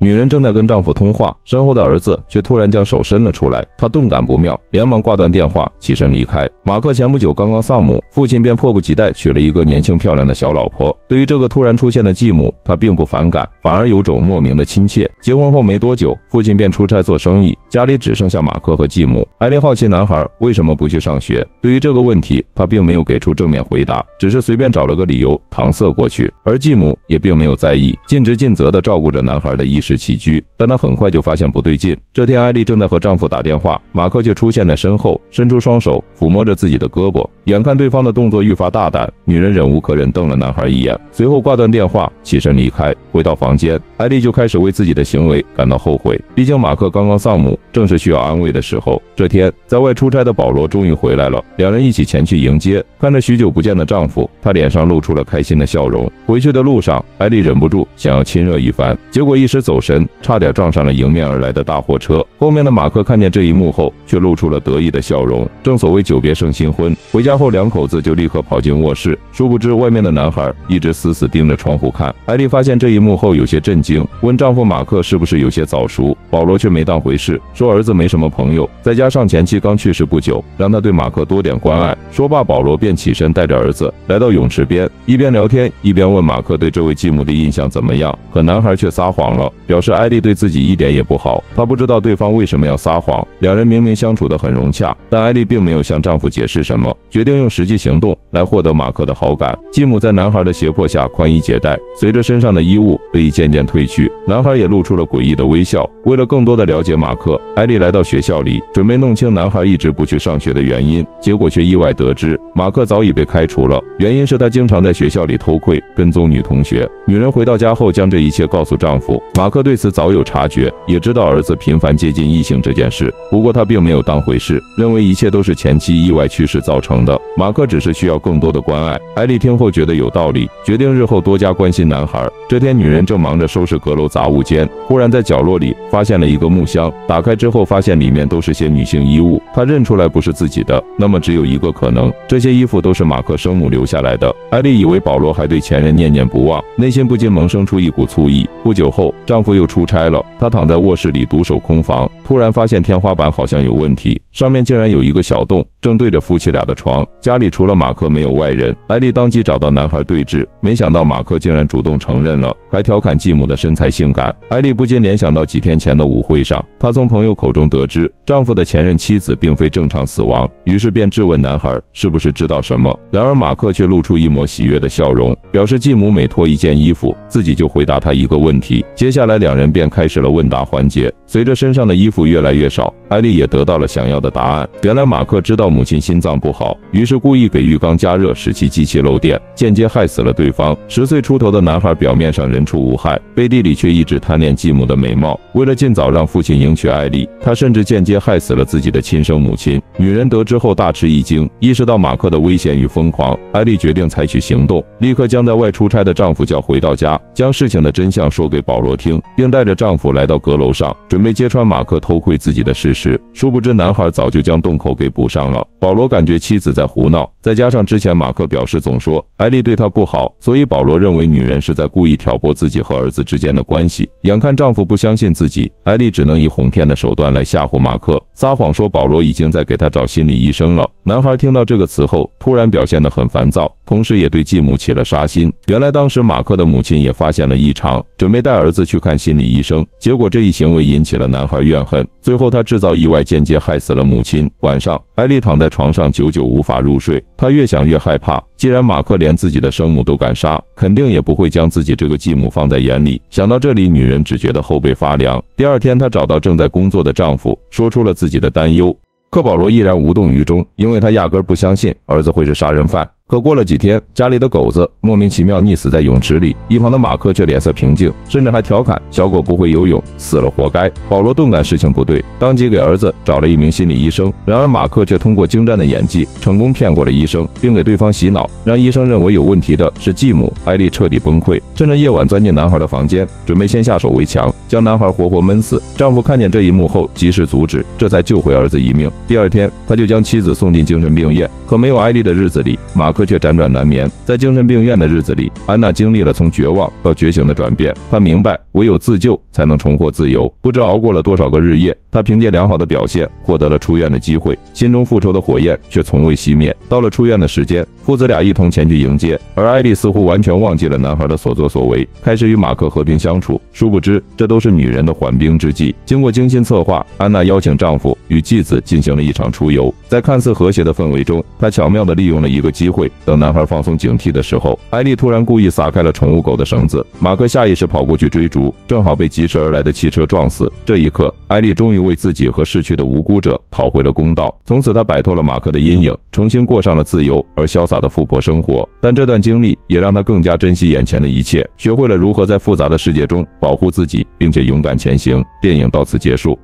女人正在跟丈夫通话，身后的儿子却突然将手伸了出来，她顿感不妙，连忙挂断电话，起身离开。马克前不久刚刚丧母，父亲便迫不及待娶了一个年轻漂亮的小老婆。对于这个突然出现的继母，他并不反感，反而有种莫名的亲切。结婚后没多久，父亲便出差做生意，家里只剩下马克和继母。艾莉好奇男孩为什么不去上学，对于这个问题，他并没有给出正面回答，只是随便找了个理由搪塞过去。而继母也并没有在意，尽职尽责地照顾着男孩的衣食起居。但她很快就发现不对劲。这天，艾莉正在和丈夫打电话，马克却出现在身后，伸出双手抚摸着自己的胳膊。眼看对方的动作愈发大胆，女人忍无可忍瞪了男孩一眼，随后挂断电话，起身离开。回到房间，艾莉就开始为自己的行为感到后悔。毕竟马克刚刚丧母，正是需要安慰的时候。这天，在外出差的保罗终于回来了，两人一起前去迎接。看着许久不见的丈夫，她脸上露出了开心的笑容。回去的路上，艾莉忍不住想要亲热一番，结果一时走神，差点撞上了迎面而来的大货车。后面的马克看见这一幕后，却露出了得意的笑容。正所谓久别胜新婚，回家后两口子就立刻跑进卧室，殊不知外面的男孩一直死死盯着窗户看。艾莉发现这一幕后有些震惊，问丈夫马克是不是有些早熟，保罗却没当回事，说儿子没什么朋友，再加上前妻刚去世不久，让他对马克多点关爱。说罢，保罗便起身带着儿子来到泳池边，一边聊天一边问马克对这位继母的印象怎么样。可男孩却撒谎了，表示艾莉对自己一点也不好，他不知道对方为什么要撒谎。两人明明相处得很融洽，但艾莉并没有向丈夫解释什么，决定用实际行动来获得马克的好感。继母在男孩的胁迫下宽衣解带，随着身上的衣物被渐渐褪去，男孩也露出了诡异的微笑。为了更多的了解马克，艾莉来到学校里，准备弄清男孩一直不去上学的原因，结果却意外得知马克早已被开除了，原因是他经常在学校里偷窥跟踪女同学。女人回到家后将这一切告诉丈夫，马克对此早有察觉，也知道儿子频繁接近异性这件事，不过他并没有当回事，认为一切都是前妻意外去世造成的，马克只是需要更多的关爱。艾莉听后觉得有道理，决定日后多加关心男孩。这天，女人正忙着收拾阁楼杂物间，忽然在角落里发现了一个木箱，打开之后发现里面都是些女性衣物，她认出来不是自己的，那么只有一个可能，这些衣服都是马克生母留下来的。艾莉以为保罗还对前任念念不忘，内心不禁萌生出一股醋意。不久后，丈夫又出差了，她躺在卧室里独守空房，突然发现天花板好像有问题，上面竟然有一个小洞，正对着夫妻俩的床。家里除了马克没有外人，艾莉当即找到男孩对峙，没想到马克竟然主动承认了，还调侃继母的身材性感。艾莉不禁联想到几天前的舞会上，她从朋友口中得知丈夫的前任妻子并非正常死亡，于是便质问男孩是不是知道什么。然而马克却露出一抹喜悦的笑容，表示继母每脱一件衣服，自己就回答他一个问题。接下来两人便开始了问答环节，随着身上的衣服越来越少，艾莉也得到了想要的答案。原来马克知道母亲心脏不好，于是故意给浴缸加热，使其机器漏电，间接害死了对方。10岁出头的男孩表面上人畜无害，背地里却一直贪恋继母的美貌。为了尽早让父亲迎娶艾莉，他甚至间接害死了自己的亲生母亲。女人得知后大吃一惊，意识到马克的危险与疯狂，艾莉决定采取行动，立刻将在外出差的丈夫叫回到家，将事情的真相说给保罗听，并带着丈夫来到阁楼上，准备揭穿马克偷窥自己的事实。殊不知男孩早就将洞口给补上了。保罗感觉妻子在胡闹，再加上之前马克表示总说艾莉对他不好，所以保罗认为女人是在故意挑拨自己和儿子之间的关系。眼看丈夫不相信自己，艾莉只能以哄骗的手段来吓唬马克，撒谎说保罗已经在给他找心理医生了。男孩听到这个词后，突然表现得很烦躁，同时也对继母起了杀心。原来当时马克的母亲也发现了异常，准备带儿子去看心理医生，结果这一行为引起了男孩怨恨，最后他制造意外，间接害死了母亲。晚上，艾莉躺在床上久久无法入睡，她越想越害怕，既然马克连自己的生母都敢杀，肯定也不会将自己这个继母放在眼里。想到这里，女人只觉得后背发凉。第二天，她找到正在工作的丈夫，说出了自己的担忧。可保罗依然无动于衷，因为他压根不相信儿子会是杀人犯。可过了几天，家里的狗子莫名其妙溺死在泳池里，一旁的马克却脸色平静，甚至还调侃小狗不会游泳，死了活该。保罗顿感事情不对，当即给儿子找了一名心理医生。然而马克却通过精湛的演技，成功骗过了医生，并给对方洗脑，让医生认为有问题的是继母。艾莉彻底崩溃，趁着夜晚钻进男孩的房间，准备先下手为强，将男孩活活闷死。丈夫看见这一幕后及时阻止，这才救回儿子一命。第二天，他就将妻子送进精神病院。可没有艾莉的日子里，马克克却辗转难眠。在精神病院的日子里，安娜经历了从绝望到觉醒的转变。她明白，唯有自救才能重获自由。不知熬过了多少个日夜，她凭借良好的表现获得了出院的机会，心中复仇的火焰却从未熄灭。到了出院的时间，父子俩一同前去迎接，而艾丽似乎完全忘记了男孩的所作所为，开始与马克和平相处。殊不知，这都是女人的缓兵之计。经过精心策划，安娜邀请丈夫与继子进行了一场出游。在看似和谐的氛围中，她巧妙地利用了一个机会。等男孩放松警惕的时候，艾丽突然故意撒开了宠物狗的绳子，马克下意识跑过去追逐，正好被疾驰而来的汽车撞死。这一刻，艾丽终于为自己和逝去的无辜者讨回了公道。从此，她摆脱了马克的阴影，重新过上了自由而潇洒的富婆生活。但这段经历也让她更加珍惜眼前的一切，学会了如何在复杂的世界中保护自己，并且勇敢前行。电影到此结束。